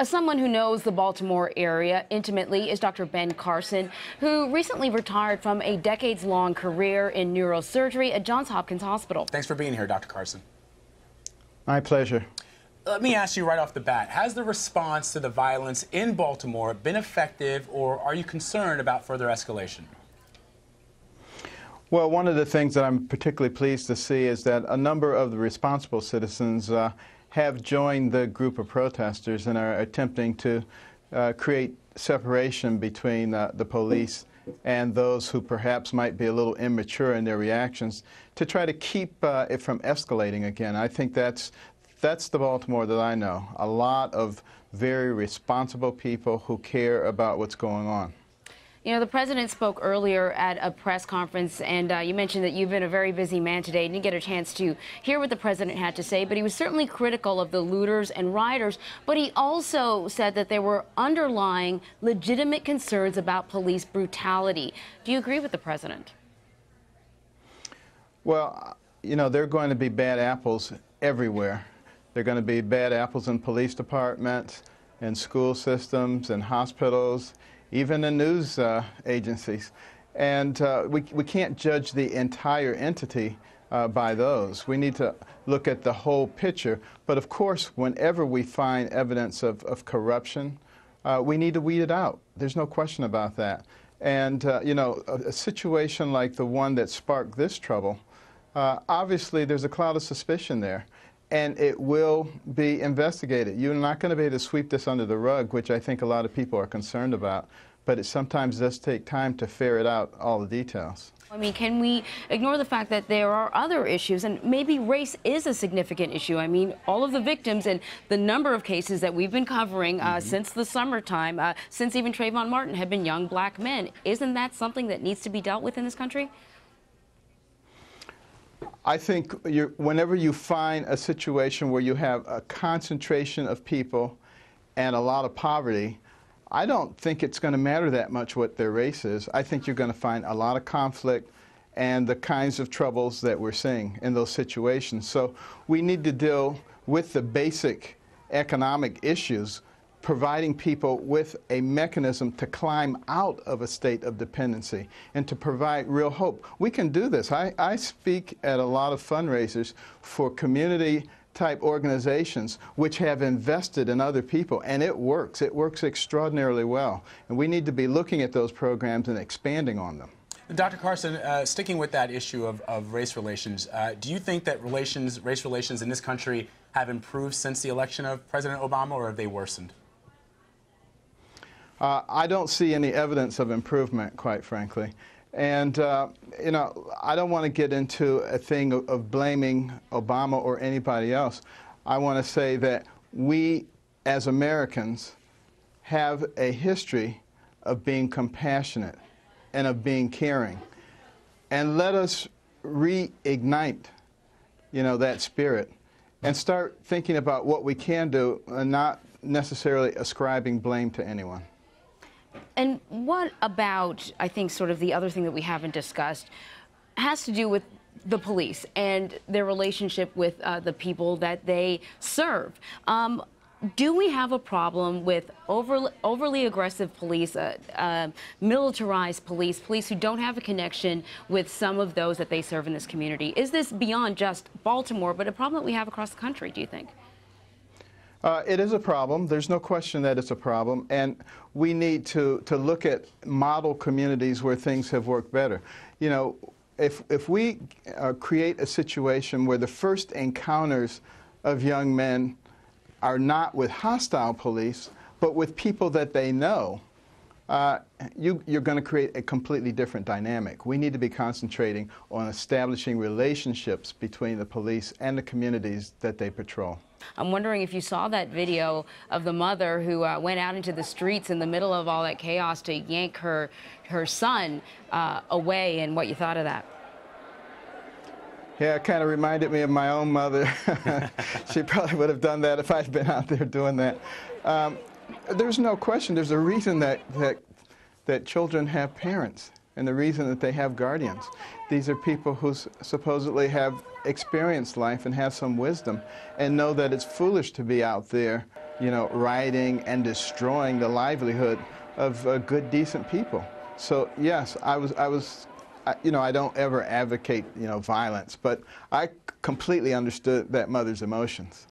Someone who knows the Baltimore area intimately is Dr. Ben Carson, who recently retired from a decades-long career in neurosurgery at Johns Hopkins Hospital. Thanks for being here, Dr. Carson. My pleasure. Let me ask you right off the bat, has the response to the violence in Baltimore been effective, or are you concerned about further escalation? Well, one of the things that I'm particularly pleased to see is that a number of the responsible citizens have joined the group of protesters and are attempting to create separation between the police and those who perhaps might be a little immature in their reactions to try to keep it from escalating again. I think that's the Baltimore that I know. A lot of very responsible people who care about what's going on. You know, the president spoke earlier at a press conference, and you mentioned that you've been a very busy man today and didn't get a chance to hear what the president had to say, but he was certainly critical of the looters and rioters, but he also said that there were underlying legitimate concerns about police brutality. Do you agree with the president? Well, you know, there are going to be bad apples everywhere. There are going to be bad apples in police departments, in school systems, in hospitals, even in news agencies. And we can't judge the entire entity by those. We need to look at the whole picture. But of course, whenever we find evidence of corruption, we need to weed it out. There's no question about that. And you know, a situation like the one that sparked this trouble, obviously there's a cloud of suspicion there. And it will be investigated. You're not going to be able to sweep this under the rug, which I think a lot of people are concerned about. But it sometimes does take time to ferret out all the details. I mean, can we ignore the fact that there are other issues, and maybe race is a significant issue? I mean, all of the victims and the number of cases that we've been covering since the summertime, since even Trayvon Martin, have been young black men. Isn't that something that needs to be dealt with in this country? I think whenever you find a situation where you have a concentration of people and a lot of poverty, I don't think it's going to matter that much what their race is. I think you're going to find a lot of conflict and the kinds of troubles that we're seeing in those situations. So we need to deal with the basic economic issues, providing people with a mechanism to climb out of a state of dependency and to provide real hope. We can do this. I speak at a lot of fundraisers for community-type organizations which have invested in other people, and it works. It works extraordinarily well. And we need to be looking at those programs and expanding on them. Dr. Carson, sticking with that issue of race relations, do you think that race relations in this country have improved since the election of President Obama, or have they worsened? I don't see any evidence of improvement, quite frankly. And, you know, I don't want to get into a thing of blaming Obama or anybody else. I want to say that we, as Americans, have a history of being compassionate and of being caring. And let us reignite, you know, that spirit and start thinking about what we can do and not necessarily ascribing blame to anyone. And what about, I think, sort of the other thing that we haven't discussed has to do with the police and their relationship with the people that they serve. Do we have a problem with overly aggressive police, militarized police who don't have a connection with some of those that they serve in this community? Is this beyond just Baltimore, but a problem that we have across the country, do you think? It is a problem. There's no question that it's a problem. And we need to look at model communities where things have worked better. You know, if we create a situation where the first encounters of young men are not with hostile police, but with people that they know, you're going to create a completely different dynamic. We need to be concentrating on establishing relationships between the police and the communities that they patrol. I'm wondering if you saw that video of the mother who went out into the streets in the middle of all that chaos to yank her son away, and what you thought of that. Yeah, it kind of reminded me of my own mother. She probably would have done that if I'd been out there doing that. There's no question. There's a reason that children have parents, and the reason that they have guardians. These are people who supposedly have experienced life and have some wisdom and know that it's foolish to be out there rioting and destroying the livelihood of good, decent people. So yes, I don't ever advocate, violence, but I completely understood that mother's emotions.